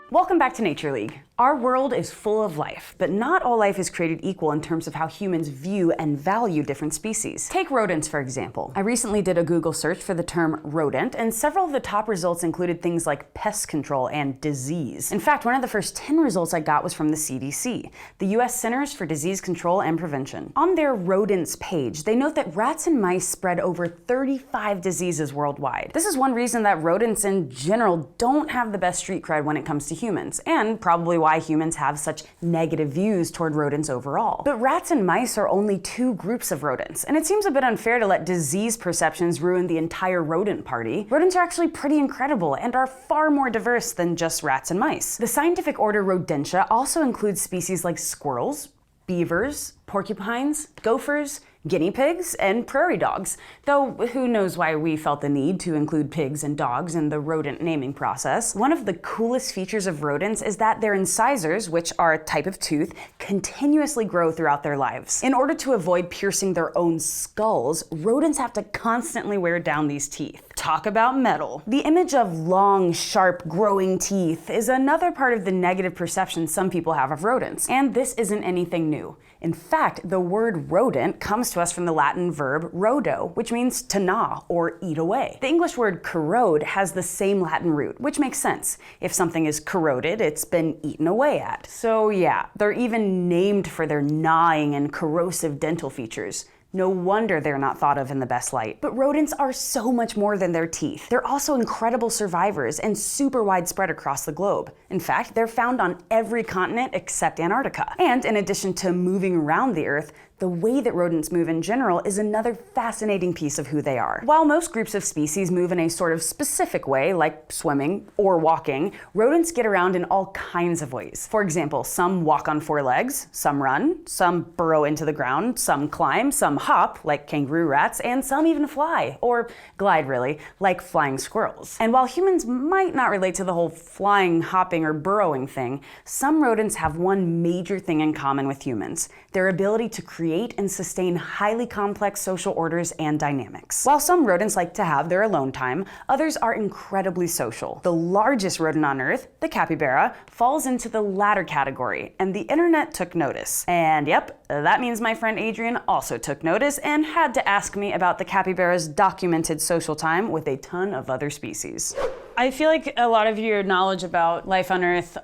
Welcome back to Nature League. Our world is full of life, but not all life is created equal in terms of how humans view and value different species. Take rodents, for example. I recently did a Google search for the term rodent, and several of the top results included things like pest control and disease. In fact, one of the first 10 results I got was from the CDC, the US Centers for Disease Control and Prevention. On their rodents page, they note that rats and mice spread over 35 diseases worldwide. This is one reason that rodents in general don't have the best street cred when it comes to humans, and probably why humans have such negative views toward rodents overall. But rats and mice are only two groups of rodents, and it seems a bit unfair to let disease perceptions ruin the entire rodent party. Rodents are actually pretty incredible and are far more diverse than just rats and mice. The scientific order Rodentia also includes species like squirrels, beavers, porcupines, gophers, guinea pigs, and prairie dogs, though who knows why we felt the need to include pigs and dogs in the rodent naming process. One of the coolest features of rodents is that their incisors, which are a type of tooth, continuously grow throughout their lives. In order to avoid piercing their own skulls, rodents have to constantly wear down these teeth. Talk about metal. The image of long, sharp, growing teeth is another part of the negative perception some people have of rodents, and this isn't anything new. In fact, the word rodent comes to us from the Latin verb rodo, which means to gnaw or eat away. The English word corrode has the same Latin root, which makes sense. If something is corroded, it's been eaten away at. So yeah, they're even named for their gnawing and corrosive dental features. No wonder they're not thought of in the best light. But rodents are so much more than their teeth. They're also incredible survivors and super widespread across the globe. In fact, they're found on every continent except Antarctica. And in addition to moving around the Earth, the way that rodents move in general is another fascinating piece of who they are. While most groups of species move in a sort of specific way, like swimming or walking, rodents get around in all kinds of ways. For example, some walk on four legs, some run, some burrow into the ground, some climb, some hop, like kangaroo rats, and some even fly, or glide really, like flying squirrels. And while humans might not relate to the whole flying, hopping, or burrowing thing, some rodents have one major thing in common with humans: their ability to create and sustain highly complex social orders and dynamics. While some rodents like to have their alone time, others are incredibly social. The largest rodent on Earth, the capybara, falls into the latter category, and the internet took notice. And yep, that means my friend Adrian also took notice and had to ask me about the capybara's documented social time with a ton of other species. I feel like a lot of your knowledge about life on Earth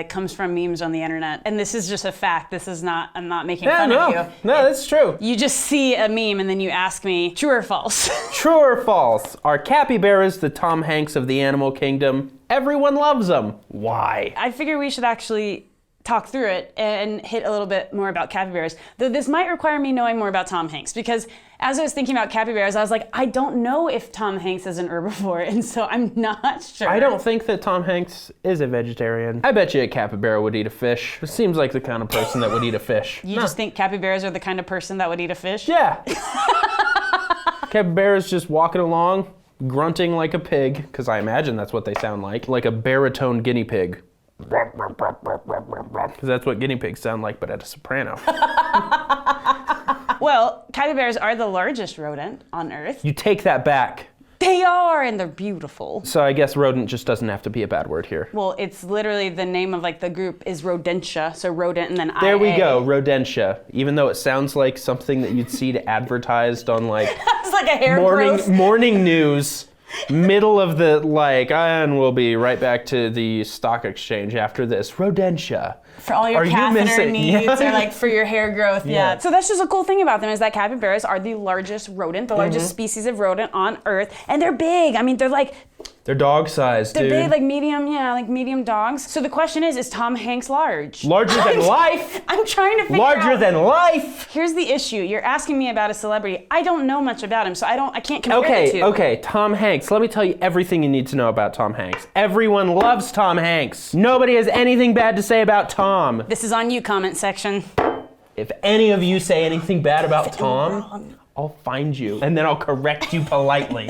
comes from memes on the internet. And this is just a fact. This is not, I'm not making fun of you. No, that's true. You just see a meme and then you ask me, true or false? True or false? Are capybaras the Tom Hanks of the animal kingdom? Everyone loves them. Why? I figure we should actually talk through it and hit a little bit more about capybaras. Though this might require me knowing more about Tom Hanks, because as I was thinking about capybaras, I was like, I don't know if Tom Hanks is an herbivore, and so I'm not sure. I don't think that Tom Hanks is a vegetarian. I bet you a capybara would eat a fish. It seems like the kind of person that would eat a fish. You just think capybaras are the kind of person that would eat a fish? Yeah. Capybara's just walking along, grunting like a pig, because I imagine that's what they sound like a baritone guinea pig. Because that's what guinea pigs sound like, but at a soprano. Well, capybaras are the largest rodent on Earth. You take that back. They are, and they're beautiful. So I guess rodent just doesn't have to be a bad word here. Well, it's literally the name of like the group is Rodentia, so rodent and then IA. There we go, Rodentia. Even though it sounds like something that you'd see advertised on like it's like a hair growth. Morning news. Middle of the and we'll be right back to the stock exchange after this. Rodentia. For all your catheter needs or like for your hair growth. Yeah. So that's just a cool thing about them is that capybaras are the largest rodent, the largest species of rodent on Earth. And they're big. I mean, they're dog sized, dude. They're big, like medium dogs. So the question is Tom Hanks large? Larger than life? I'm trying to figure out. Larger than life? Here's the issue. You're asking me about a celebrity. I don't know much about him, so I can't compare the two. Okay, Tom Hanks. Let me tell you everything you need to know about Tom Hanks. Everyone loves Tom Hanks. Nobody has anything bad to say about Tom. This is on you, comment section. If any of you say anything bad about Tom, I'll find you and then I'll correct you politely.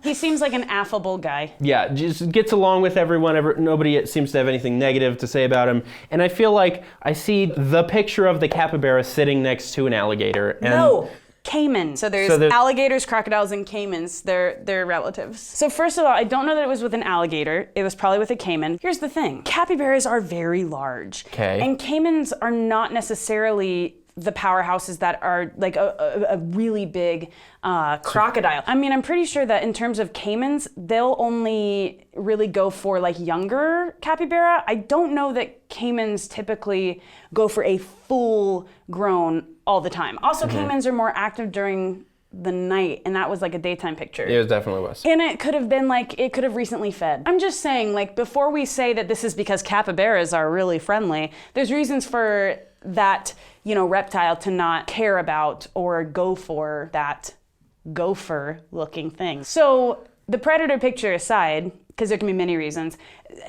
He seems like an affable guy. Yeah, just gets along with everyone. Nobody seems to have anything negative to say about him. And I feel like I see the picture of the capybara sitting next to an alligator. And No. Caiman. So there's alligators, crocodiles, and caimans. They're relatives. So first of all, I don't know that it was with an alligator. It was probably with a caiman. Here's the thing. Capybaras are very large. Okay. And caimans are not necessarily the powerhouses that are like a really big crocodile. I mean, I'm pretty sure that in terms of caimans, they'll only really go for like younger capybara. I don't know that caimans typically go for a full grown all the time. Also, caimans are more active during the night, and that was like a daytime picture. It definitely was. And it could have been like, it could have recently fed. I'm just saying, like, before we say that this is because capybaras are really friendly, there's reasons for that, you know, reptile to not care about or go for that gopher looking thing. So the predator picture aside, because there can be many reasons,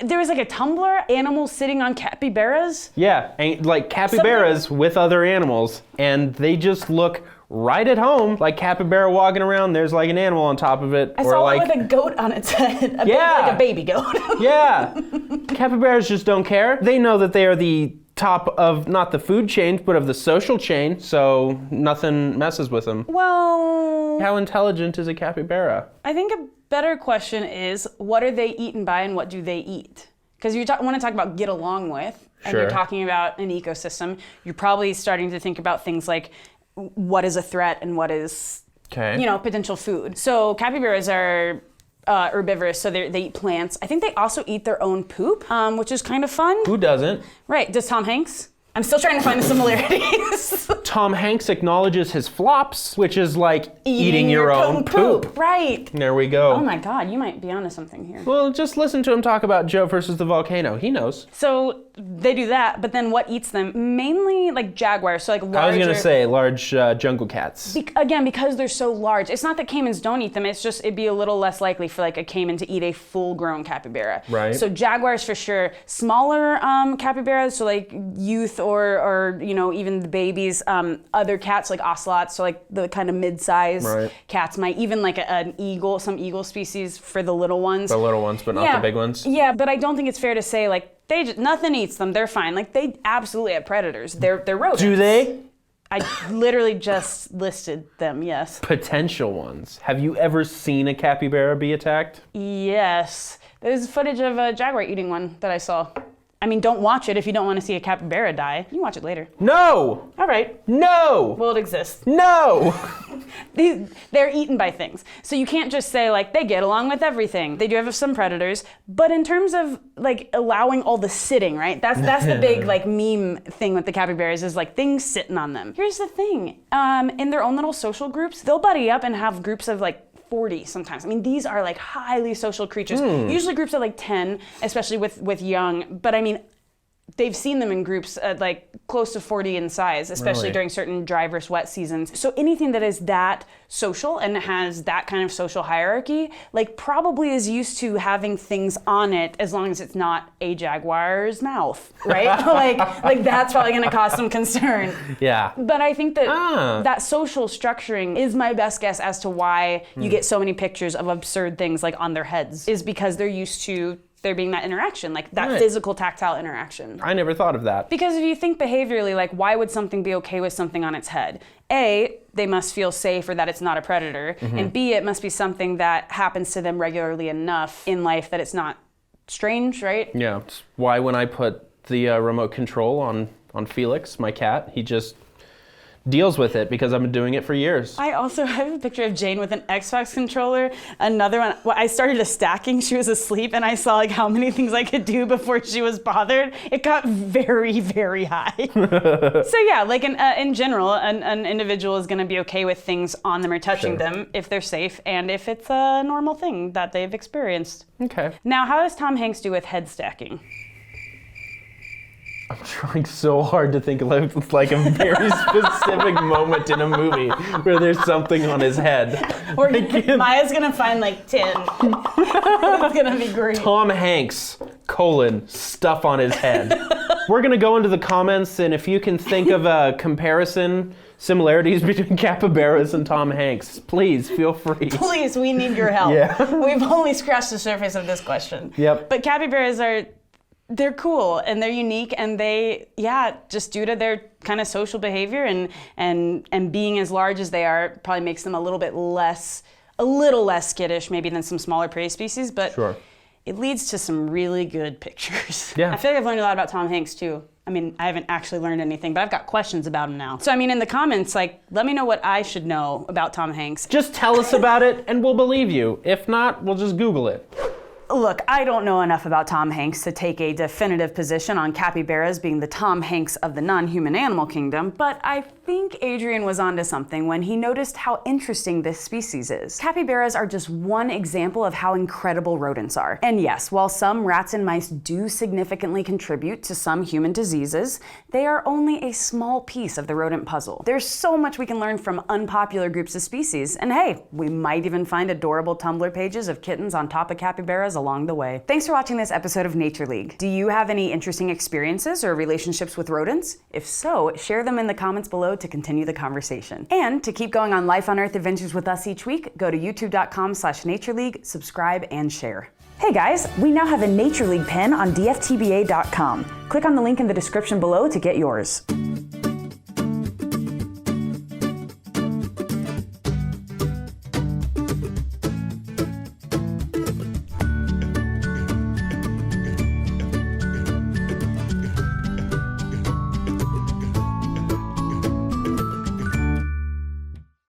there was like a Tumblr, animals sitting on capybaras. Yeah, and like capybaras with other animals, and they just look right at home, like capybara walking around, there's like an animal on top of it. I saw one with a goat on its head, like a baby goat. Yeah, capybaras just don't care. They know that they are the top of not the food chain, but of the social chain, so nothing messes with them. Well, how intelligent is a capybara? I think a better question is, what are they eaten by and what do they eat? Because you want to talk about get along with, and you're talking about an ecosystem, you're probably starting to think about things like what is a threat and what is, you know, potential food. So capybaras are herbivorous, so they eat plants. I think they also eat their own poop, which is kind of fun. Who doesn't? Right. Does Tom Hanks? I'm still trying to find the similarities. Tom Hanks acknowledges his flops, which is like eating your own poop. Right. There we go. Oh my God, you might be onto something here. Well, just listen to him talk about Joe versus the volcano. He knows. So they do that, but then what eats them? Mainly like jaguars, so like larger. I was gonna say large jungle cats. Again, because they're so large. It's not that caimans don't eat them, it's just it'd be a little less likely for like a caiman to eat a full-grown capybara. Right. So jaguars for sure. Smaller capybaras, so like youth or you know, even the babies, other cats like ocelots, so like the kind of mid-size cats might, even like an eagle, some eagle species for the little ones. The little ones, but not the big ones. Yeah, but I don't think it's fair to say like nothing eats them, they're fine. Like they absolutely have predators. They're rodents. Do they? I literally just listed them, yes. Potential ones. Have you ever seen a capybara be attacked? Yes. There's footage of a jaguar eating one that I saw. I mean, don't watch it if you don't want to see a capybara die. You can watch it later. No! All right. No! Well, it exists. No! They're eaten by things. So you can't just say, like, they get along with everything. They do have some predators. But in terms of, like, allowing all the sitting, right? That's the big, like, meme thing with the capybaras is, like, things sitting on them. Here's the thing. In their own little social groups, they'll buddy up and have groups of, like, 40 sometimes. I mean, these are like highly social creatures. Usually groups of like 10, especially with young. But I mean, they've seen them in groups like close to 40 in size, especially during certain dry versus wet seasons. So anything that is that social and has that kind of social hierarchy, like probably is used to having things on it as long as it's not a jaguar's mouth, right? like that's probably gonna cause some concern. Yeah. But I think that that social structuring is my best guess as to why you get so many pictures of absurd things like on their heads, is because they're used to there being that interaction, like that physical tactile interaction. I never thought of that. Because if you think behaviorally, like why would something be okay with something on its head? A, they must feel safe or that it's not a predator. And B, it must be something that happens to them regularly enough in life that it's not strange, right? Yeah, it's why when I put the remote control on Felix, my cat, he just deals with it because I've been doing it for years. I also have a picture of Jane with an Xbox controller. Another one, well, I started a stacking. She was asleep and I saw like how many things I could do before she was bothered. It got very, very high. So yeah, like in general, an individual is gonna be okay with things on them or touching them if they're safe and if it's a normal thing that they've experienced. Okay. Now, how does Tom Hanks do with head stacking? I'm trying so hard to think of like a very specific moment in a movie where there's something on his head. Maya's gonna find like 10. It's gonna be great. Tom Hanks, stuff on his head. We're gonna go into the comments, and if you can think of a comparison, similarities between capybaras and Tom Hanks, please feel free. Please, we need your help. Yeah. We've only scratched the surface of this question. Yep. But capybaras are they're cool and they're unique, and they, just due to their kind of social behavior and being as large as they are, probably makes them a little less skittish maybe than some smaller prey species, but Sure. it leads to some really good pictures. Yeah. I feel like I've learned a lot about Tom Hanks too. I mean, I haven't actually learned anything, but I've got questions about him now. So I mean, in the comments, like, let me know what I should know about Tom Hanks. Just tell us about it and we'll believe you. If not, we'll just Google it. Look, I don't know enough about Tom Hanks to take a definitive position on capybaras being the Tom Hanks of the non-human animal kingdom, but I think Adrian was onto something when he noticed how interesting this species is. Capybaras are just one example of how incredible rodents are. And yes, while some rats and mice do significantly contribute to some human diseases, they are only a small piece of the rodent puzzle. There's so much we can learn from unpopular groups of species, and hey, we might even find adorable Tumblr pages of kittens on top of capybaras along the way. Thanks for watching this episode of Nature League. Do you have any interesting experiences or relationships with rodents? If so, share them in the comments below to continue the conversation. And to keep going on Life on Earth adventures with us each week, go to youtube.com/natureleague, subscribe, and share. Hey guys, we now have a Nature League pin on dftba.com. Click on the link in the description below to get yours.